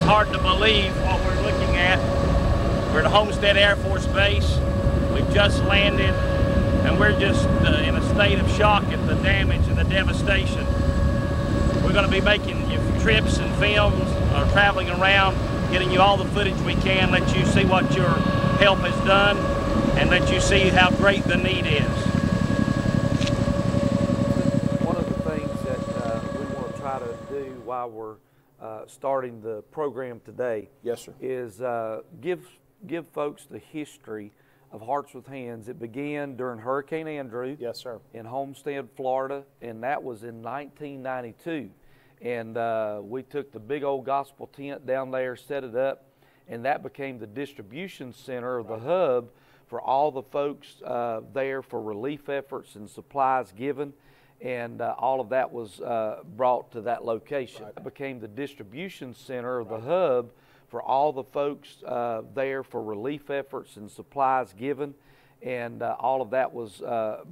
hard to believe what we're looking at. We're at Homestead Air Force Base. We've just landed, and we're just in a state of shock at the damage and the devastation. We're going to be making trips and films, traveling around, getting you all the footage we can, let you see what your help has done, and let you see how great the need is. One of the things that we want to try to do while we're starting the program today, yes, sir, is give folks the history of Hearts with Hands. It began during Hurricane Andrew, yes, sir, in Homestead, Florida, and that was in 1992. And we took the big old gospel tent down there, set it up, and that became the distribution center, the hub for all the folks there for relief efforts and supplies given. And all of that was brought to that location. It became the distribution center, the hub for all the folks there for relief efforts and supplies given. And all of that was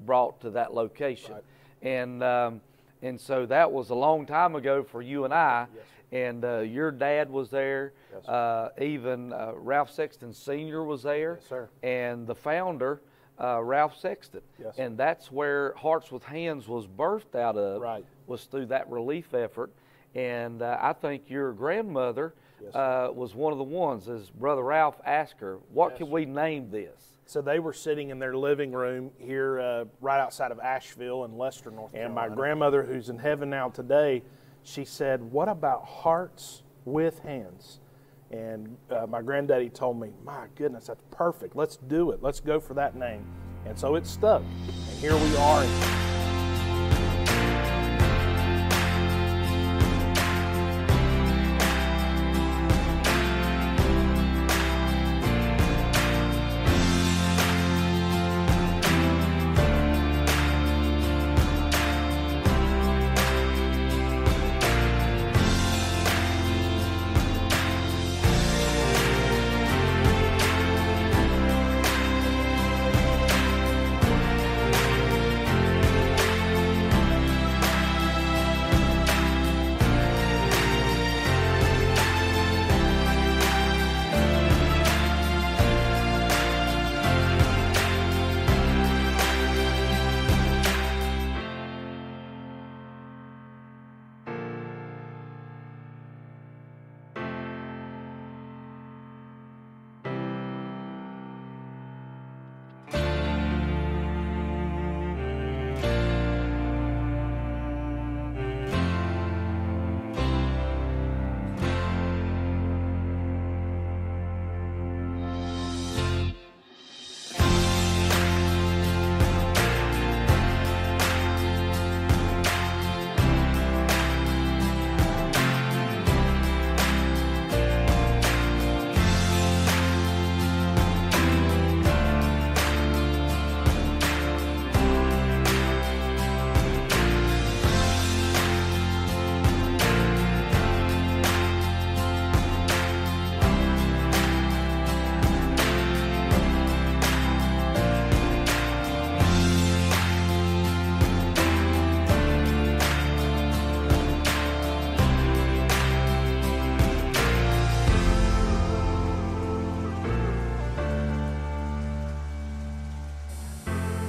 brought to that location. And so that was a long time ago for you and I. Yes. And your dad was there. Yes, even Ralph Sexton Sr. was there. Yes, sir. And the founder, Ralph Sexton. Yes. And that's where Hearts with Hands was birthed out of, right, was through that relief effort. And I think your grandmother yes, was one of the ones, as Brother Ralph asked her, what yes, can we name this? So they were sitting in their living room here right outside of Asheville in Lester, North Carolina. And my grandmother, who's in heaven now today, she said, what about Hearts with Hands? And my granddaddy told me, my goodness, that's perfect. Let's do it. Let's go for that name. And so it stuck. And here we are.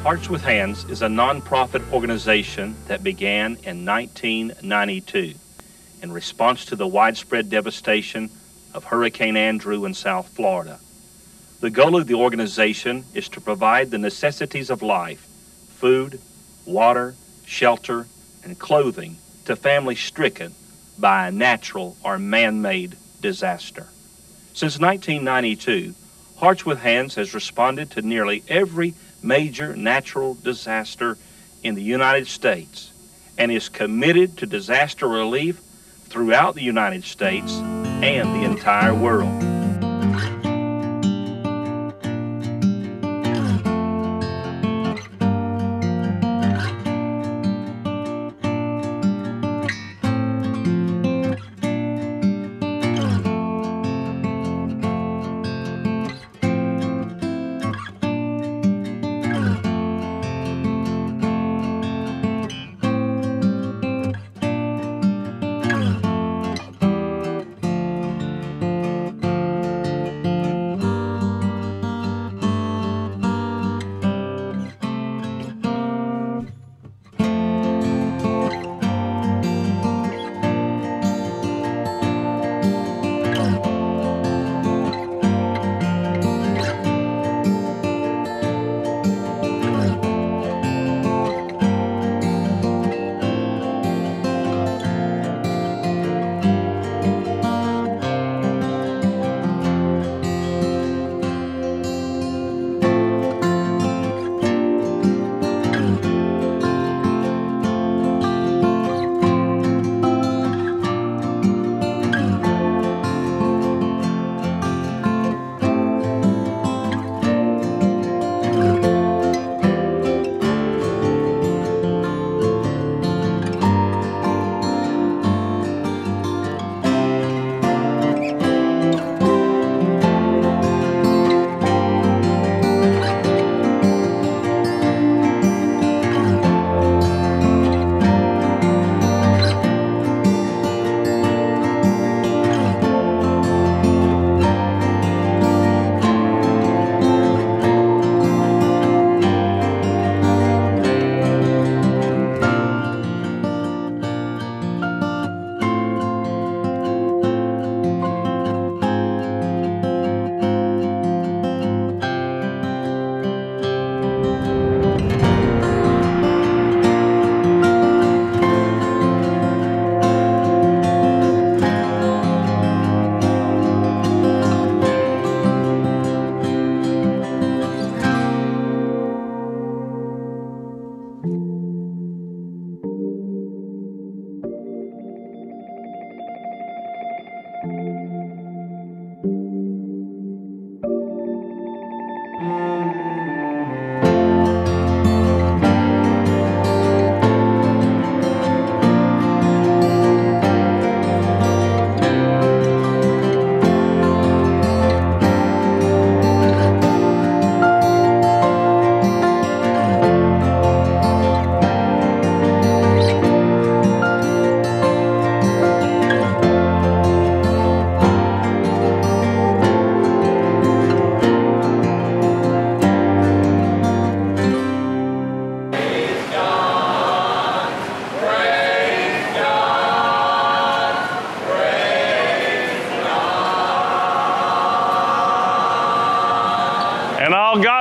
Hearts with Hands is a nonprofit organization that began in 1992 in response to the widespread devastation of Hurricane Andrew in South Florida. The goal of the organization is to provide the necessities of life, food, water, shelter, and clothing to families stricken by a natural or man-made disaster. Since 1992, Hearts with Hands has responded to nearly every major natural disaster in the United States and is committed to disaster relief throughout the United States and the entire world.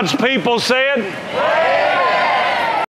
God's people said,